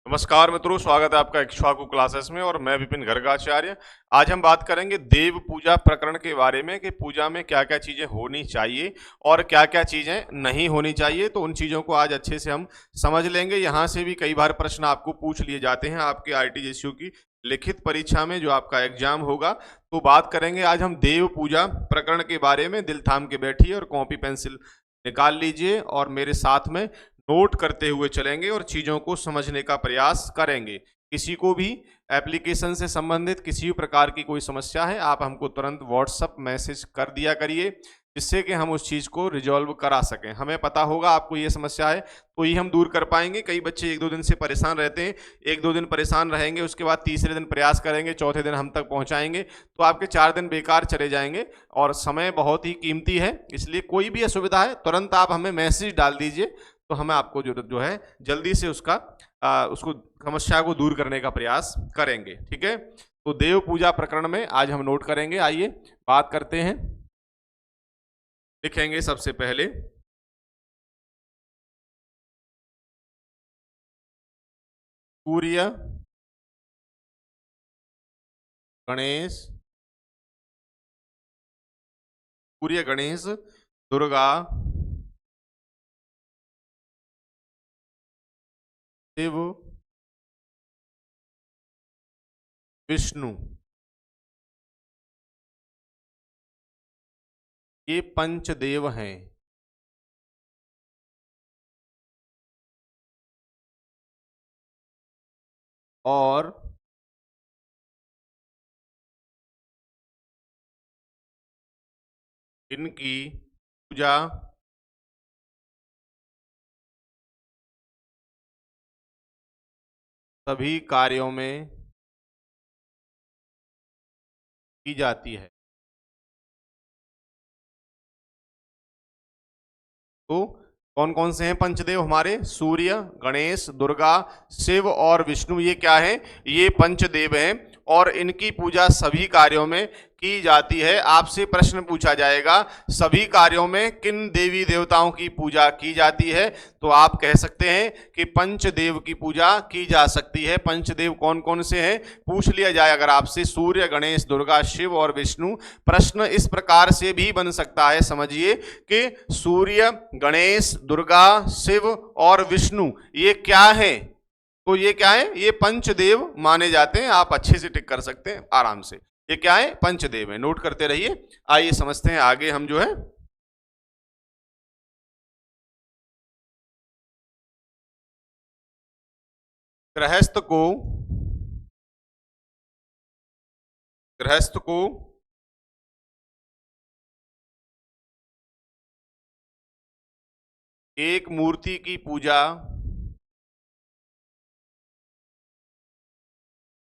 नमस्कार मित्रों, स्वागत है आपका इक्ष्वाकु क्लासेस में और मैं विपिन गर्गाचार्य। आज हम बात करेंगे देव पूजा प्रकरण के बारे में कि पूजा में क्या क्या चीजें होनी चाहिए और क्या क्या चीजें नहीं होनी चाहिए। तो उन चीजों को आज अच्छे से हम समझ लेंगे। यहाँ से भी कई बार प्रश्न आपको पूछ लिए जाते हैं आपके आरटीजीएसयू की लिखित परीक्षा में, जो आपका एग्जाम होगा। तो बात करेंगे आज हम देव पूजा प्रकरण के बारे में। दिल थाम के बैठिए और कॉपी पेंसिल निकाल लीजिए और मेरे साथ में नोट करते हुए चलेंगे और चीज़ों को समझने का प्रयास करेंगे। किसी को भी एप्लीकेशन से संबंधित किसी भी प्रकार की कोई समस्या है, आप हमको तुरंत व्हाट्सअप मैसेज कर दिया करिए, जिससे कि हम उस चीज़ को रिजॉल्व करा सकें। हमें पता होगा आपको ये समस्या है तो ये हम दूर कर पाएंगे। कई बच्चे एक दो दिन से परेशान रहते हैं, एक दो दिन परेशान रहेंगे, उसके बाद तीसरे दिन प्रयास करेंगे, चौथे दिन हम तक पहुंचाएंगे, तो आपके 4 दिन बेकार चले जाएंगे और समय बहुत ही कीमती है। इसलिए कोई भी असुविधा है तुरंत आप हमें मैसेज डाल दीजिए, तो हमें आपको जो है जल्दी से उसको समस्या को दूर करने का प्रयास करेंगे। ठीक है, तो देव पूजा प्रकरण में आज हम नोट करेंगे। आइए बात करते हैं। लिखेंगे सबसे पहले सूर्य, गणेश, सूर्य गणेश दुर्गा शिव विष्णु, ये पंचदेव हैं। और इनकी पूजा सभी कार्यों में की जाती है। तो कौन कौन से हैं पंचदेव हमारे? सूर्य, गणेश, दुर्गा, शिव और विष्णु। ये क्या है? ये पंचदेव हैं और इनकी पूजा सभी कार्यों में की जाती है। आपसे प्रश्न पूछा जाएगा सभी कार्यों में किन देवी देवताओं की पूजा की जाती है, तो आप कह सकते हैं कि पंचदेव की पूजा की जा सकती है। पंचदेव कौन कौन से हैं पूछ लिया जाए अगर आपसे, सूर्य, गणेश, दुर्गा, शिव और विष्णु। प्रश्न इस प्रकार से भी बन सकता है, समझिए कि सूर्य, गणेश, दुर्गा, शिव और विष्णु ये क्या है? तो ये क्या है? ये पंचदेव माने जाते हैं। आप अच्छे से टिक कर सकते हैं आराम से। ये क्या है? पंचदेव है। नोट करते रहिए। आइए समझते हैं आगे हम जो है। गृहस्थ को गृहस्थ को एक मूर्ति की पूजा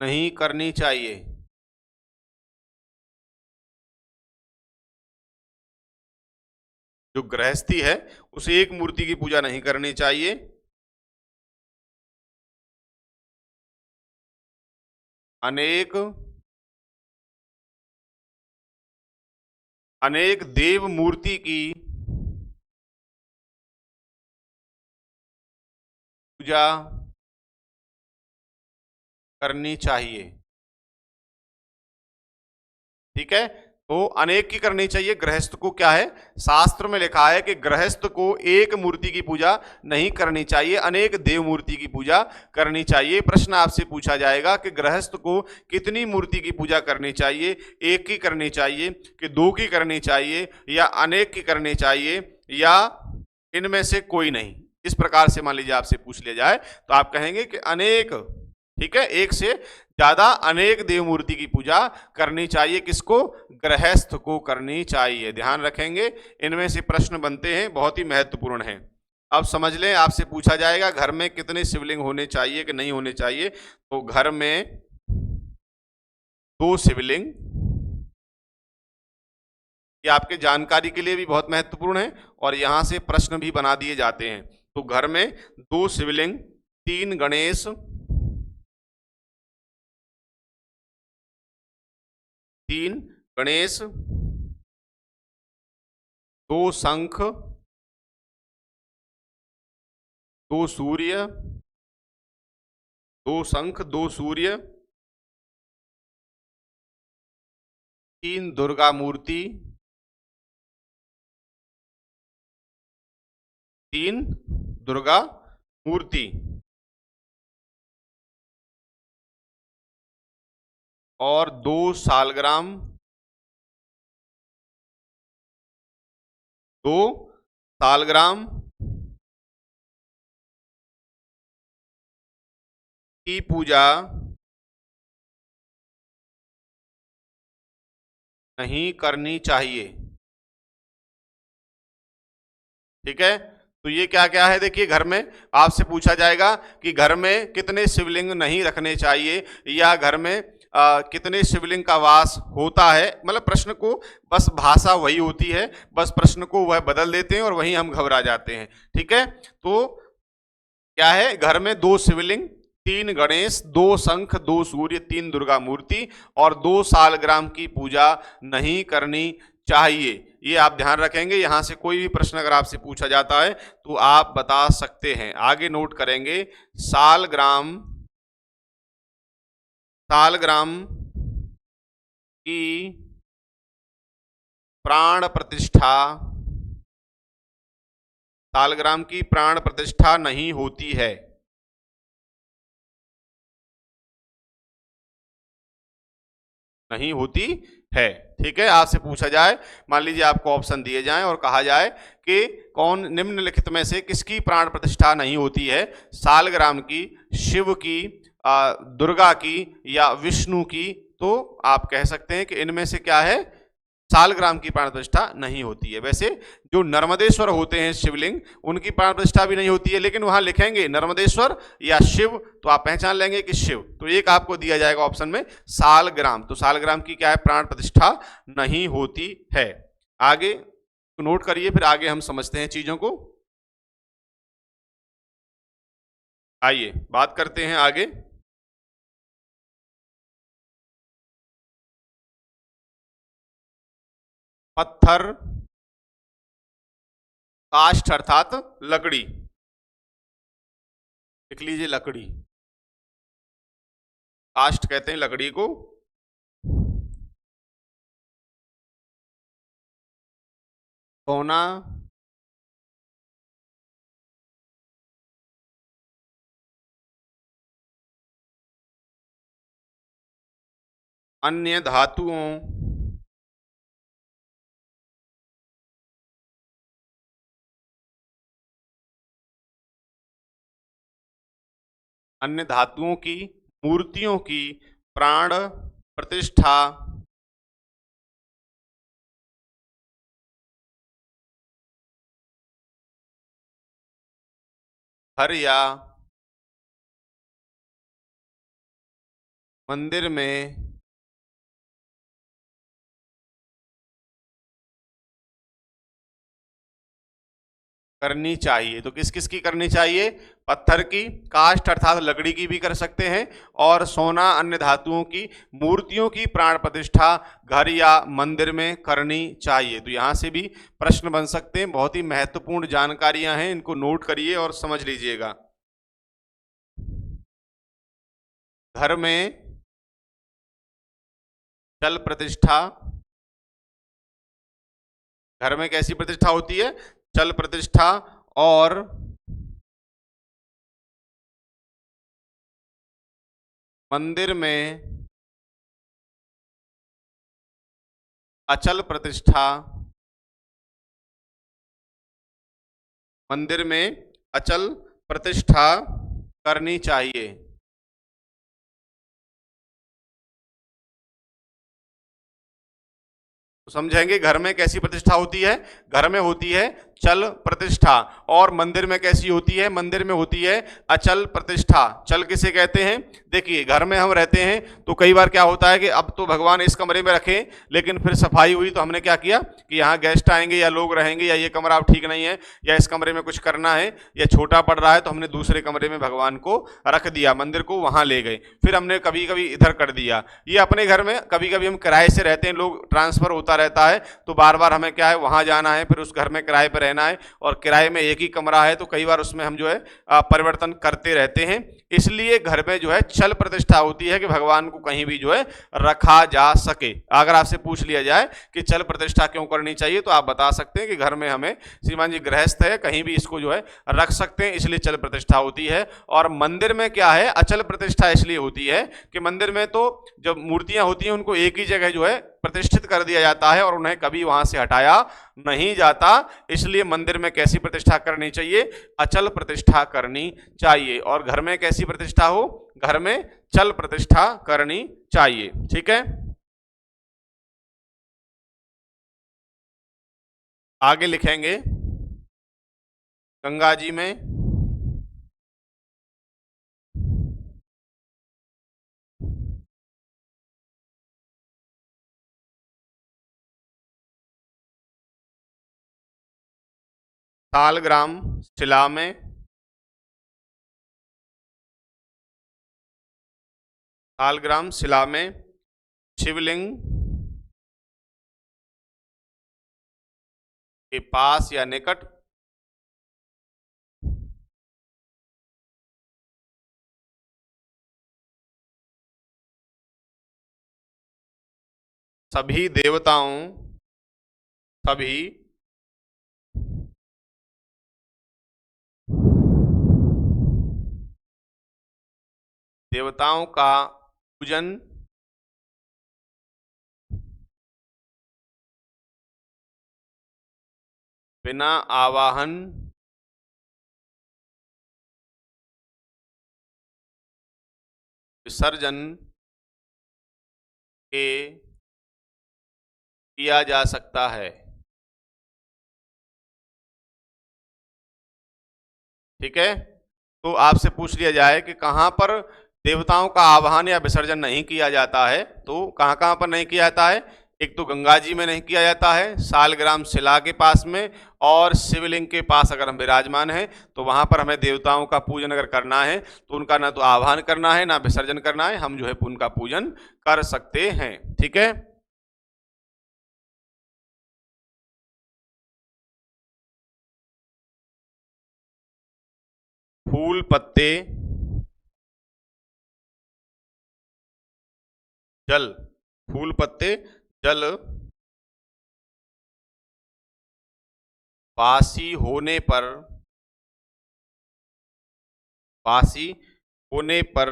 नहीं करनी चाहिए। जो गृहस्थी है उसे एक मूर्ति की पूजा नहीं करनी चाहिए। अनेक अनेक देव मूर्ति की पूजा करनी चाहिए। ठीक है, तो अनेक की करनी चाहिए। गृहस्थ को क्या है? शास्त्र में लिखा है कि गृहस्थ को एक मूर्ति की पूजा नहीं करनी चाहिए, अनेक देव मूर्ति की पूजा करनी चाहिए। प्रश्न आपसे पूछा जाएगा कि गृहस्थ को कितनी मूर्ति की पूजा करनी चाहिए? एक की करनी चाहिए कि दो की करनी चाहिए या अनेक की करनी चाहिए या इनमें से कोई नहीं? इस प्रकार से मान लीजिए आपसे पूछ लिया जाए तो आप कहेंगे कि अनेक। ठीक है, एक से ज्यादा अनेक देव मूर्ति की पूजा करनी चाहिए। किसको? गृहस्थ को करनी चाहिए। ध्यान रखेंगे, इनमें से प्रश्न बनते हैं, बहुत ही महत्वपूर्ण है। अब समझ लें, आपसे पूछा जाएगा घर में कितने शिवलिंग होने चाहिए कि नहीं होने चाहिए। तो घर में 2 शिवलिंग, ये आपके जानकारी के लिए भी बहुत महत्वपूर्ण है और यहां से प्रश्न भी बना दिए जाते हैं। तो घर में 2 शिवलिंग, 3 गणेश, 3 गणेश, 2 शंख, 2 सूर्य दो शंख, दो सूर्य, तीन दुर्गा मूर्ति, तीन दुर्गा मूर्ति और दो सालग्राम, दो सालग्राम की पूजा नहीं करनी चाहिए। ठीक है, तो ये क्या क्या है, देखिए घर में आपसे पूछा जाएगा कि घर में कितने शिवलिंग नहीं रखने चाहिए या घर में कितने शिवलिंग का वास होता है। मतलब प्रश्न को बस भाषा वही होती है, बस प्रश्न को वह बदल देते हैं और वहीं हम घबरा जाते हैं। ठीक है, तो क्या है, घर में दो शिवलिंग, तीन गणेश, दो शंख, दो सूर्य, तीन दुर्गा मूर्ति और दो सालग्राम की पूजा नहीं करनी चाहिए। ये आप ध्यान रखेंगे, यहां से कोई भी प्रश्न अगर आपसे पूछा जाता है तो आप बता सकते हैं। आगे नोट करेंगे, सालग्राम, सालग्राम की प्राण प्रतिष्ठा, सालग्राम की प्राण प्रतिष्ठा नहीं होती है। नहीं होती है। ठीक है, आपसे पूछा जाए, मान लीजिए आपको ऑप्शन दिए जाएं और कहा जाए कि कौन निम्नलिखित में से किसकी प्राण प्रतिष्ठा नहीं होती है, सालग्राम की, शिव की, दुर्गा की या विष्णु की, तो आप कह सकते हैं कि इनमें से क्या है, सालग्राम की प्राण प्रतिष्ठा नहीं होती है। वैसे जो नर्मदेश्वर होते हैं शिवलिंग, उनकी प्राण प्रतिष्ठा भी नहीं होती है, लेकिन वहां लिखेंगे नर्मदेश्वर या शिव तो आप पहचान लेंगे कि शिव, तो एक आपको दिया जाएगा ऑप्शन में सालग्राम। तो सालग्राम की क्या है, प्राण प्रतिष्ठा नहीं होती है। आगे तो नोट करिए, फिर आगे हम समझते हैं चीजों को। आइए बात करते हैं आगे। पत्थर, काष्ठ अर्थात लकड़ी, लिख लीजिए लकड़ी, काष्ठ कहते हैं लकड़ी को, सोना, अन्य धातुओं, अन्य धातुओं की मूर्तियों की प्राण प्रतिष्ठा घर या मंदिर में करनी चाहिए। तो किस किस की करनी चाहिए, पत्थर की, काष्ठ अर्थात लकड़ी की भी कर सकते हैं, और सोना अन्य धातुओं की मूर्तियों की प्राण प्रतिष्ठा घर या मंदिर में करनी चाहिए। तो यहां से भी प्रश्न बन सकते हैं, बहुत ही महत्वपूर्ण जानकारियां हैं, इनको नोट करिए और समझ लीजिएगा। घर में चल प्रतिष्ठा, घर में कैसी प्रतिष्ठा होती है, चल प्रतिष्ठा, और मंदिर में अचल प्रतिष्ठा, मंदिर में अचल प्रतिष्ठा करनी चाहिए। तो समझेंगे घर में कैसी प्रतिष्ठा होती है, घर में होती है चल प्रतिष्ठा, और मंदिर में कैसी होती है, मंदिर में होती है अचल प्रतिष्ठा। चल किसे कहते हैं, देखिए घर में हम रहते हैं तो कई बार क्या होता है कि अब तो भगवान इस कमरे में रखें, लेकिन फिर सफाई हुई तो हमने क्या किया कि यहाँ गेस्ट आएंगे या लोग रहेंगे या ये कमरा अब ठीक नहीं है या इस कमरे में कुछ करना है या छोटा पड़ रहा है, तो हमने दूसरे कमरे में भगवान को रख दिया, मंदिर को वहां ले गए, फिर हमने कभी कभी इधर कर दिया। ये अपने घर में कभी कभी हम किराए से रहते हैं, लोग ट्रांसफर होता रहता है, तो बार बार हमें क्या है वहां जाना है, फिर उस घर में किराए पर रहना है और किराए में एक ही कमरा है तो कई बार उसमें हम जो है परिवर्तन करते रहते हैं। इसलिए घर में जो है चल प्रतिष्ठा होती है कि भगवान को कहीं भी जो है रखा जा सके। अगर आपसे पूछ लिया जाए कि चल प्रतिष्ठा क्यों करनी चाहिए तो आप बता सकते हैं कि घर में हमें श्रीमान जी गृहस्थ है, कहीं भी इसको जो है रख सकते हैं, इसलिए चल प्रतिष्ठा होती है। और मंदिर में क्या है, अचल प्रतिष्ठा इसलिए होती है कि मंदिर में तो जब मूर्तियां होती हैं उनको एक ही जगह जो है प्रतिष्ठित कर दिया जाता है और उन्हें कभी वहां से हटाया नहीं जाता। इसलिए मंदिर में कैसी प्रतिष्ठा करनी चाहिए, अचल प्रतिष्ठा करनी चाहिए। और घर में कैसी प्रतिष्ठा हो, घर में चल प्रतिष्ठा करनी चाहिए। ठीक है, आगे लिखेंगे गंगा जी में सालग्राम शिला में सालग्राम शिला में शिवलिंग के पास या निकट सभी देवताओं का पूजन बिना आवाहन विसर्जन के किया जा सकता है। ठीक है, तो आपसे पूछ लिया जाए कि कहां पर देवताओं का आवाहन या विसर्जन नहीं किया जाता है, तो कहां कहां पर नहीं किया जाता है। एक तो गंगा जी में नहीं किया जाता है, सालग्राम शिला के पास में, और शिवलिंग के पास अगर हम विराजमान हैं तो वहां पर हमें देवताओं का पूजन अगर करना है तो उनका ना तो आह्वान करना है ना विसर्जन करना है, हम जो है उनका पूजन कर सकते हैं। ठीक है, फूल पत्ते जल, फूल पत्ते जल बासी होने पर, बासी होने पर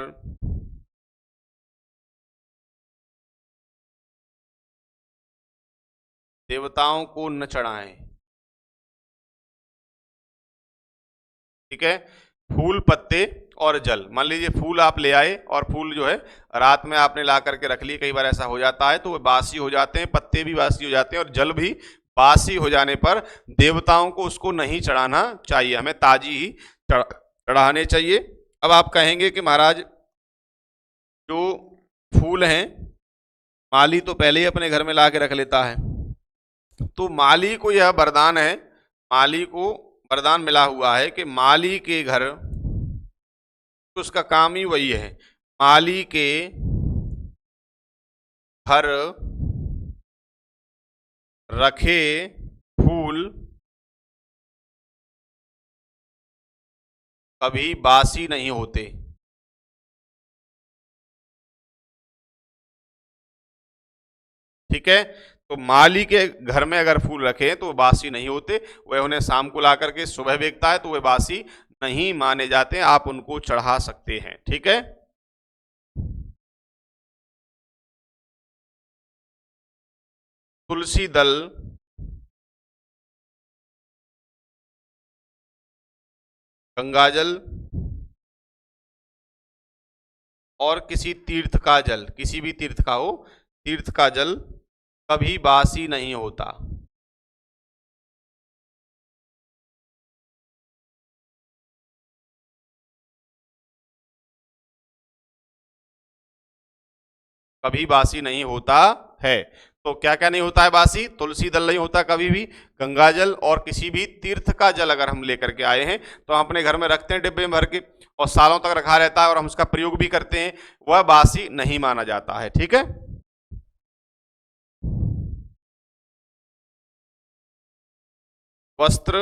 देवताओं को न चढ़ाएं। ठीक है, फूल पत्ते और जल, मान लीजिए फूल आप ले आए और फूल जो है रात में आपने ला करके रख लिए, कई बार ऐसा हो जाता है तो वे बासी हो जाते हैं, पत्ते भी बासी हो जाते हैं और जल भी बासी हो जाने पर देवताओं को उसको नहीं चढ़ाना चाहिए, हमें ताजी ही चढ़ाने चाहिए। अब आप कहेंगे कि महाराज जो फूल हैं माली तो पहले ही अपने घर में ला के रख लेता है, तो माली को यह वरदान है, माली को वरदान मिला हुआ है कि माली के घर, तो उसका काम ही वही है, माली के घर रखे फूल कभी बासी नहीं होते। ठीक है, तो माली के घर में अगर फूल रखे तो बासी नहीं होते, वह उन्हें शाम को ला करके सुबह बेचता है तो वे बासी नहीं माने जाते, आप उनको चढ़ा सकते हैं। ठीक है, तुलसी दल गंगाजल और किसी तीर्थ का जल, किसी भी तीर्थ का हो, तीर्थ का जल कभी बासी नहीं होता। कभी बासी नहीं होता है, तो क्या क्या नहीं होता है बासी, तुलसी दल नहीं होता कभी भी, गंगाजल और किसी भी तीर्थ का जल अगर हम लेकर के आए हैं तो हम अपने घर में रखते हैं डिब्बे में भर के और सालों तक रखा रहता है और हम उसका प्रयोग भी करते हैं, वह बासी नहीं माना जाता है। ठीक है, वस्त्र,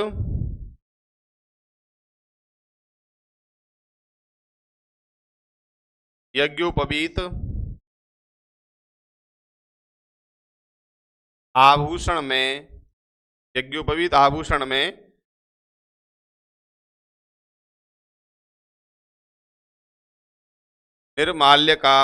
यज्ञोपवीत, आभूषण में, यज्ञोपवीत आभूषण में निर्माल्य का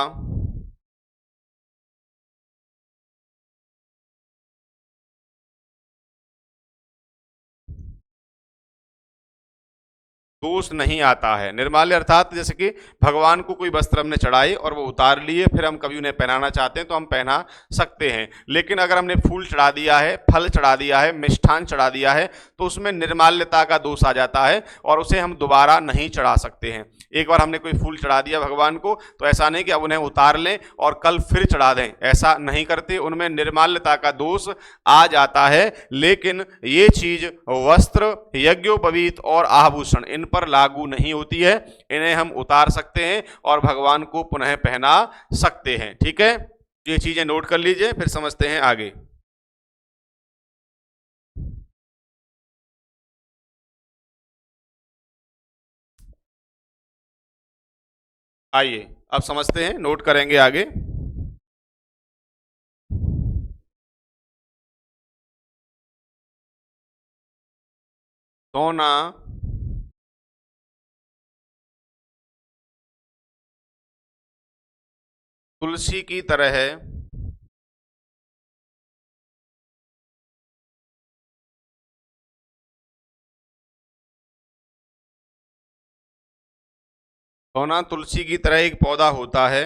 दोष नहीं आता है। निर्माल्य अर्थात जैसे कि भगवान को कोई वस्त्र हमने चढ़ाए और वो उतार लिए, फिर हम कभी उन्हें पहनाना चाहते हैं तो हम पहना सकते हैं। लेकिन अगर हमने फूल चढ़ा दिया है, फल चढ़ा दिया है, मिष्ठान चढ़ा दिया है, तो उसमें निर्माल्यता का दोष आ जाता है और उसे हम दोबारा नहीं चढ़ा सकते हैं। एक बार हमने कोई फूल चढ़ा दिया भगवान को, तो ऐसा नहीं कि अब उन्हें उतार लें और कल फिर चढ़ा दें, ऐसा नहीं करते, उनमें निर्माल्यता का दोष आ जाता है। लेकिन ये चीज वस्त्र, यज्ञोपवीत और आभूषण इन पर लागू नहीं होती है, इन्हें हम उतार सकते हैं और भगवान को पुनः पहना सकते हैं। ठीक है, ये चीजें नोट कर लीजिए, फिर समझते हैं आगे। आइए अब समझते हैं, नोट करेंगे आगे। दोना तुलसी की तरह दोना तुलसी की तरह एक पौधा होता है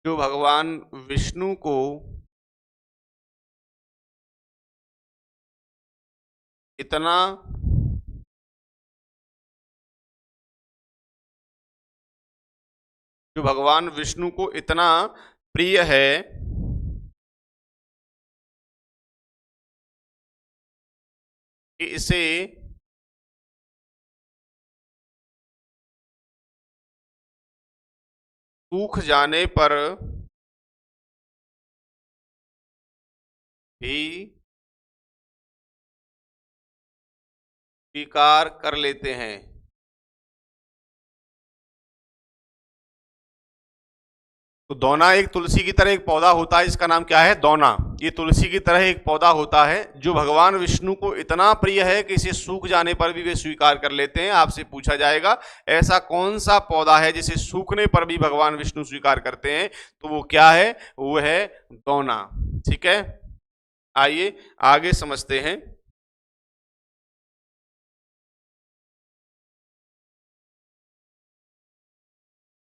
जो भगवान विष्णु को इतना जो भगवान विष्णु को इतना प्रिय है कि इसे सूख जाने पर भी स्वीकार कर लेते हैं। तो दोना एक तुलसी की तरह एक पौधा होता है, इसका नाम क्या है? दोना। ये तुलसी की तरह एक पौधा होता है जो भगवान विष्णु को इतना प्रिय है कि इसे सूख जाने पर भी वे स्वीकार कर लेते हैं। आपसे पूछा जाएगा ऐसा कौन सा पौधा है जिसे सूखने पर भी भगवान विष्णु स्वीकार करते हैं, तो वो क्या है? वो है दोना। ठीक है, आइए आगे समझते हैं।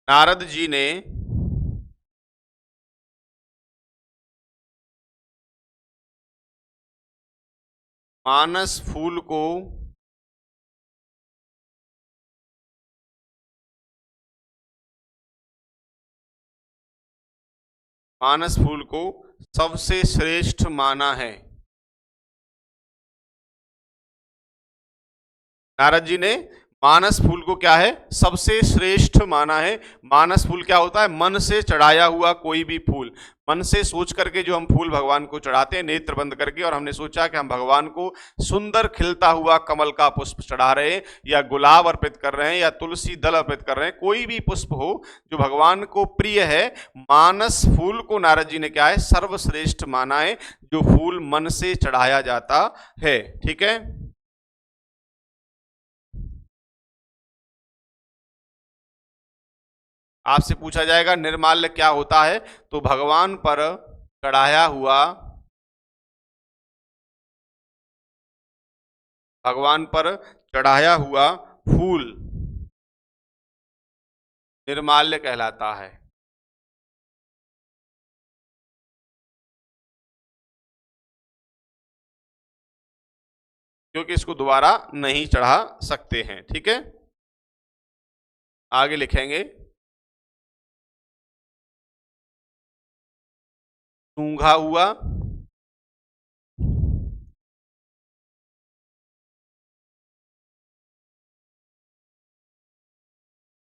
नारद जी ने मानस फूल को मानस फूल को सबसे श्रेष्ठ माना है। नारद जी ने मानस फूल को क्या है? सबसे श्रेष्ठ माना है। मानस फूल क्या होता है? मन से चढ़ाया हुआ कोई भी फूल, मन से सोच करके जो हम फूल भगवान को चढ़ाते हैं नेत्र बंद करके, और हमने सोचा कि हम भगवान को सुंदर खिलता हुआ कमल का पुष्प चढ़ा रहे हैं, या गुलाब अर्पित कर रहे हैं, या तुलसी दल अर्पित कर रहे हैं, कोई भी पुष्प हो जो भगवान को प्रिय है, मानस फूल को नारद जी ने क्या है? सर्वश्रेष्ठ माना है, जो फूल मन से चढ़ाया जाता है। ठीक है, आपसे पूछा जाएगा निर्माल्य क्या होता है, तो भगवान पर चढ़ाया हुआ भगवान पर चढ़ाया हुआ फूल निर्माल्य कहलाता है। क्योंकि इसको दोबारा नहीं चढ़ा सकते हैं। ठीक है, आगे लिखेंगे। सूंघा हुआ,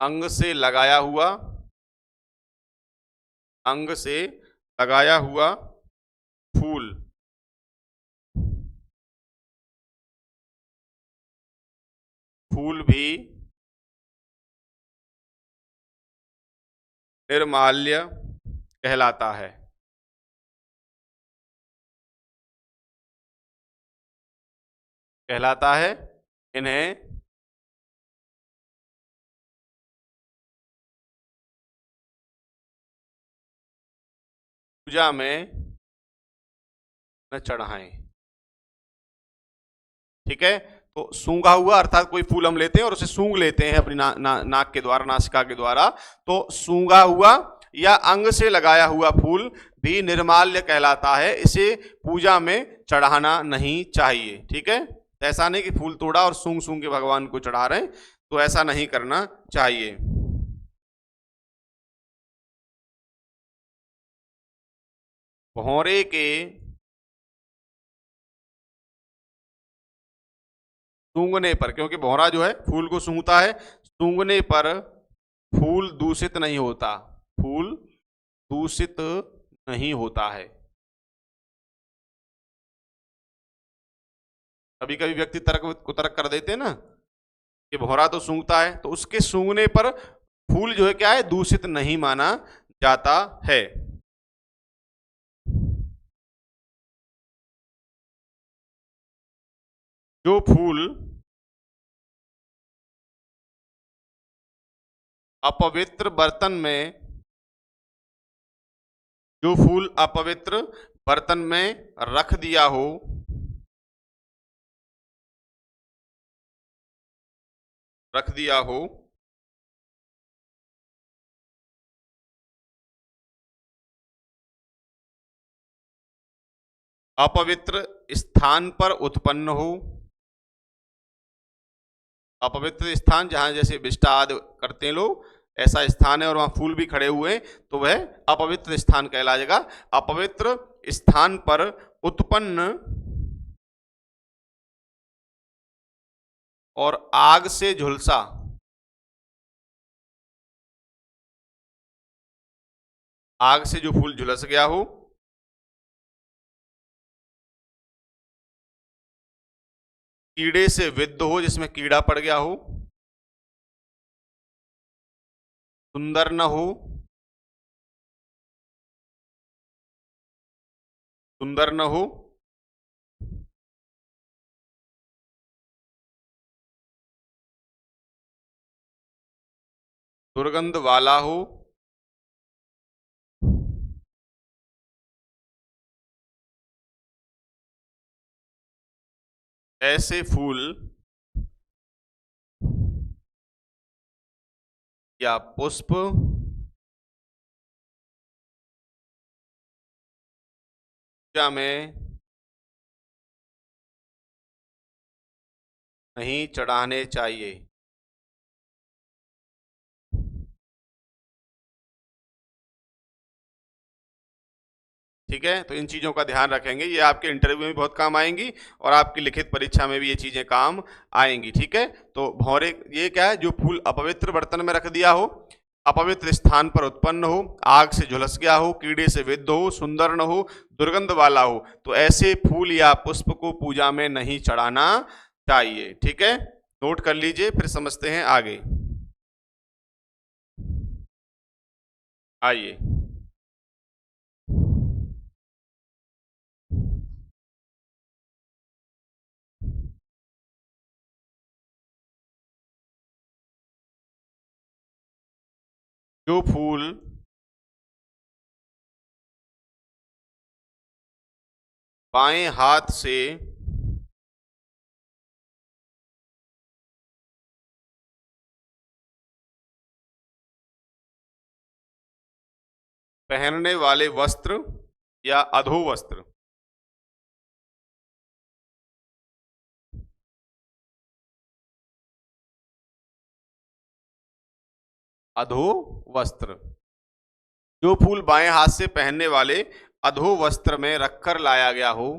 अंग से लगाया हुआ, अंग से लगाया हुआ फूल फूल भी निर्माल्य कहलाता है। कहलाता है। इन्हें पूजा में न चढ़ाएं। ठीक है। तो सूंघा हुआ अर्थात कोई फूल हम लेते हैं और उसे सूंघ लेते हैं अपनी नाक के द्वारा, नासिका के द्वारा, तो सूंघा हुआ या अंग से लगाया हुआ फूल भी निर्माल्य कहलाता है। इसे पूजा में चढ़ाना नहीं चाहिए। ठीक है। ऐसा नहीं कि फूल तोड़ा और सूंघ सूंघ के भगवान को चढ़ा रहे हैं, तो ऐसा नहीं करना चाहिए। भौरे के सूंघने पर, क्योंकि भौरा जो है फूल को सूंघता है, सूंघने पर फूल दूषित नहीं होता। फूल दूषित नहीं होता है। कभी कभी व्यक्ति तर्क कुतर्क कर देते हैं ना कि भौरा तो सूंघता है, तो उसके सूंघने पर फूल जो है क्या है, दूषित नहीं माना जाता है। जो फूल अपवित्र बर्तन में, जो फूल अपवित्र बर्तन में रख दिया हो, रख दिया हो, अपवित्र स्थान पर उत्पन्न हो। अपवित्र स्थान जहां जैसे विष्टा आदि करते हैं लोग, ऐसा स्थान है और वहां फूल भी खड़े हुए हैं, तो वह अपवित्र स्थान कहलाएगा। अपवित्र स्थान पर उत्पन्न और आग से झुलसा, आग से जो फूल झुलस गया हो, कीड़े से विद्ध हो, जिसमें कीड़ा पड़ गया हो, सुंदर न हो, सुंदर न हो, दुर्गंध वाला हो, ऐसे फूल या पुष्प पूजा में नहीं चढ़ाने चाहिए। ठीक है। तो इन चीजों का ध्यान रखेंगे, ये आपके इंटरव्यू में बहुत काम आएंगी और आपकी लिखित परीक्षा में भी ये चीजें काम आएंगी। ठीक है। तो भौरे ये क्या है, जो फूल अपवित्र बर्तन में रख दिया हो, अपवित्र स्थान पर उत्पन्न हो, आग से झुलस गया हो, कीड़े से विद्ध हो, सुंदर न हो, दुर्गंध वाला हो, तो ऐसे फूल या पुष्प को पूजा में नहीं चढ़ाना चाहिए। ठीक है। नोट कर लीजिए, फिर समझते हैं आगे। आइए। जो फूल बाएं हाथ से पहनने वाले वस्त्र या अधो वस्त्र, अधो वस्त्र, जो फूल बाएं हाथ से पहनने वाले अधो वस्त्र में रखकर लाया गया हो,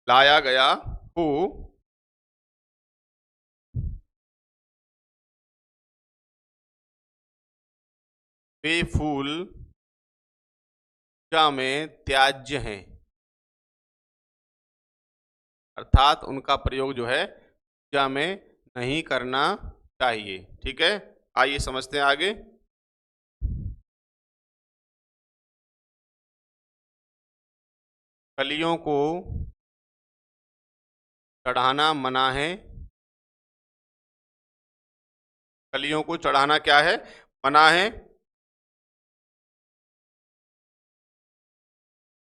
लाया गया हो वे फूल पूजा में त्याज्य हैं, अर्थात उनका प्रयोग जो है पूजा में नहीं करना चाहिए। ठीक है, आइए समझते हैं आगे। कलियों को चढ़ाना मना है। कलियों को चढ़ाना क्या है? मना है।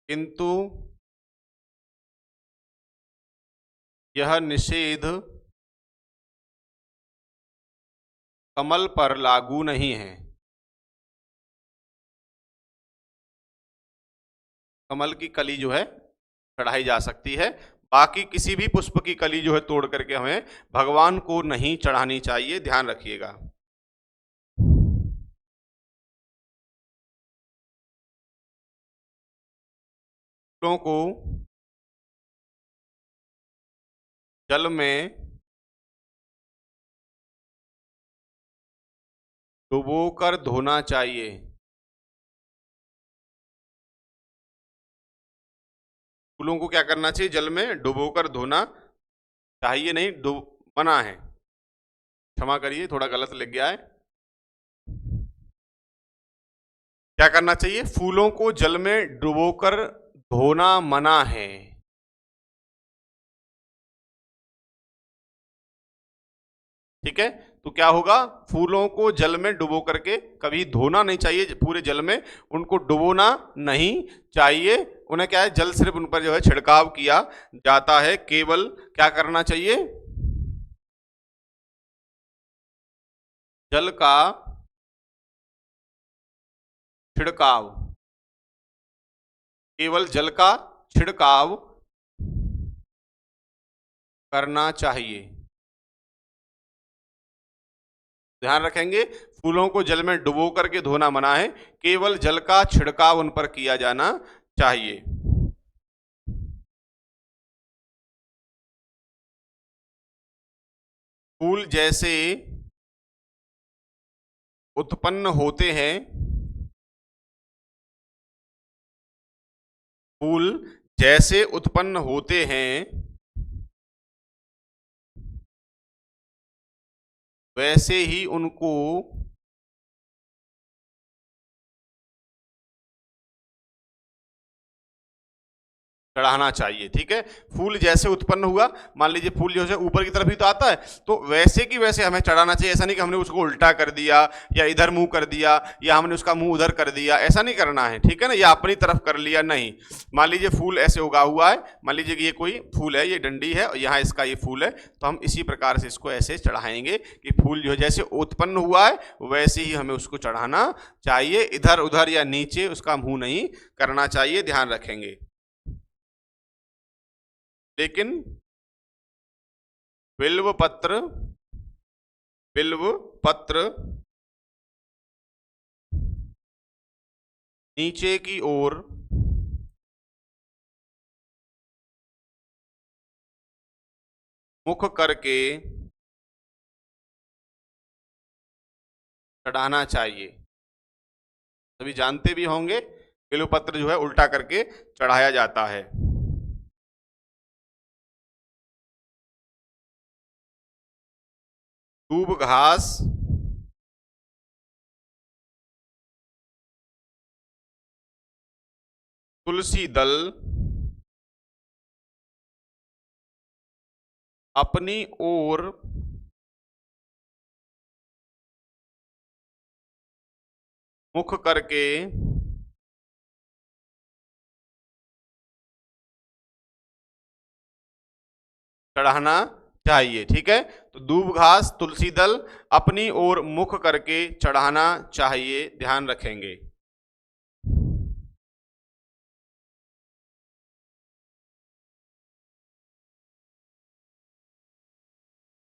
किंतु यह निषेध कमल पर लागू नहीं है। कमल की कली जो है चढ़ाई जा सकती है, बाकी किसी भी पुष्प की कली जो है तोड़ करके हमें भगवान को नहीं चढ़ानी चाहिए, ध्यान रखिएगा। फूलों को जल में डुबोकर धोना चाहिए। फूलों को क्या करना चाहिए? जल में डुबोकर धोना चाहिए, नहीं डुब मना है। क्षमा करिए, थोड़ा गलत लिख गया है। क्या करना चाहिए? फूलों को जल में डुबोकर धोना मना है। ठीक है, तो क्या होगा? फूलों को जल में डुबो करके कभी धोना नहीं चाहिए, पूरे जल में उनको डुबोना नहीं चाहिए। उन्हें क्या है? जल सिर्फ उन पर जो है छिड़काव किया जाता है। केवल क्या करना चाहिए? जल का छिड़काव, केवल जल का छिड़काव करना चाहिए। ध्यान रखेंगे, फूलों को जल में डुबो करके धोना मना है, केवल जल का छिड़काव उन पर किया जाना चाहिए। फूल जैसे उत्पन्न होते हैं, फूल जैसे उत्पन्न होते हैं वैसे ही उनको चढ़ाना चाहिए। ठीक है, फूल जैसे उत्पन्न हुआ, मान लीजिए फूल जो है ऊपर की तरफ ही तो आता है, तो वैसे की वैसे हमें चढ़ाना चाहिए। ऐसा नहीं कि हमने उसको उल्टा कर दिया या इधर मुंह कर दिया या हमने उसका मुंह उधर कर दिया, ऐसा नहीं करना है। ठीक है ना, या अपनी तरफ कर लिया, नहीं। मान लीजिए फूल ऐसे उगा हुआ है, मान लीजिए कि ये कोई फूल है, ये डंडी है और यहाँ इसका ये फूल है, तो हम इसी प्रकार से इसको ऐसे चढ़ाएंगे कि फूल जो है जैसे उत्पन्न हुआ है वैसे ही हमें उसको चढ़ाना चाहिए, इधर उधर या नीचे उसका मुंह नहीं करना चाहिए, ध्यान रखेंगे। लेकिन बिल्व पत्र, बिल्व पत्र नीचे की ओर मुख करके चढ़ाना चाहिए। सभी जानते भी होंगे, बिल्व पत्र जो है उल्टा करके चढ़ाया जाता है। दूब घास, तुलसी दल अपनी ओर मुख करके चढ़ाना चाहिए। ठीक है, तो दूब घास तुलसी दल अपनी ओर मुख करके चढ़ाना चाहिए, ध्यान रखेंगे।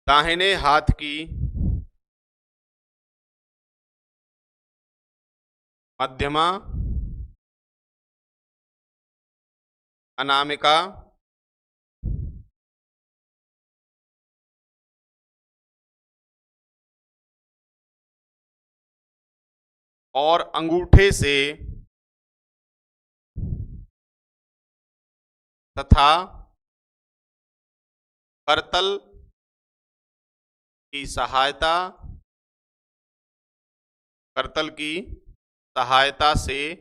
दाहिने हाथ की मध्यमा, अनामिका, और अंगूठे से तथा करतल की सहायता से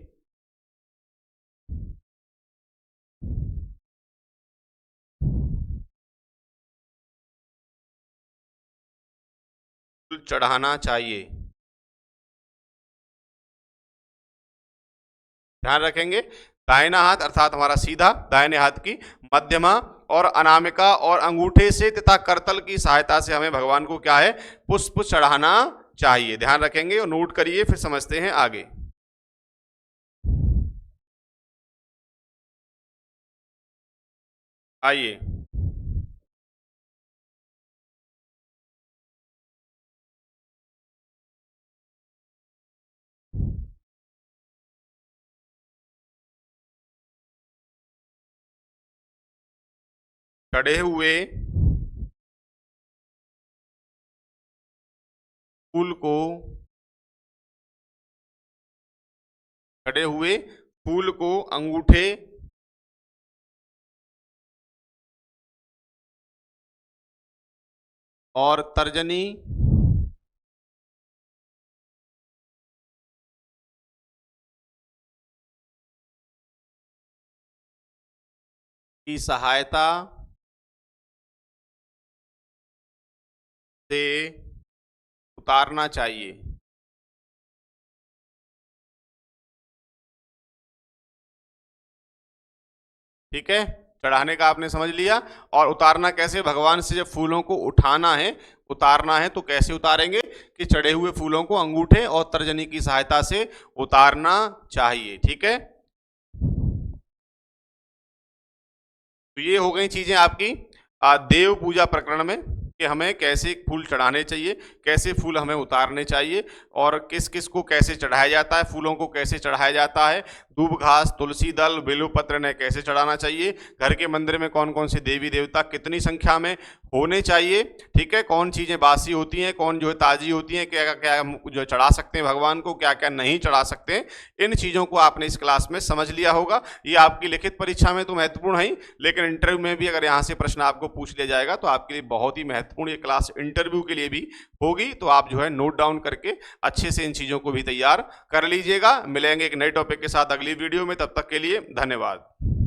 फूल चढ़ाना चाहिए। ध्यान रखेंगे, दाहिना हाथ अर्थात हमारा सीधा, दाहिने हाथ की मध्यमा और अनामिका और अंगूठे से तथा करतल की सहायता से हमें भगवान को क्या है, पुष्प चढ़ाना चाहिए। ध्यान रखेंगे और नोट करिए, फिर समझते हैं आगे। आइए, चढ़े हुए फूल को अंगूठे और तर्जनी की सहायता से उतारना चाहिए। ठीक है, चढ़ाने का आपने समझ लिया, और उतारना कैसे, भगवान से जब फूलों को उठाना है, उतारना है, तो कैसे उतारेंगे कि चढ़े हुए फूलों को अंगूठे और तर्जनी की सहायता से उतारना चाहिए। ठीक है, तो ये हो गई चीजें आपकी देव पूजा प्रकरण में कि हमें कैसे फूल चढ़ाने चाहिए, कैसे फूल हमें उतारने चाहिए, और किस किस को कैसे चढ़ाया जाता है, फूलों को कैसे चढ़ाया जाता है, दूब घास, तुलसी दल, बेलपत्र ने कैसे चढ़ाना चाहिए, घर के मंदिर में कौन कौन से देवी देवता कितनी संख्या में होने चाहिए, ठीक है, कौन चीजें बासी होती हैं, कौन जो है ताजी होती हैं, क्या क्या जो चढ़ा सकते हैं भगवान को, क्या क्या नहीं चढ़ा सकते हैं, इन चीजों को आपने इस क्लास में समझ लिया होगा। ये आपकी लिखित परीक्षा में तो महत्वपूर्ण है, लेकिन इंटरव्यू में भी अगर यहाँ से प्रश्न आपको पूछ लिया जाएगा तो आपके लिए बहुत ही महत्वपूर्ण ये क्लास इंटरव्यू के लिए भी होगी। तो आप जो है नोट डाउन करके अच्छे से इन चीजों को भी तैयार कर लीजिएगा। मिलेंगे एक नए टॉपिक के साथ अगली वीडियो में, तब तक के लिए धन्यवाद।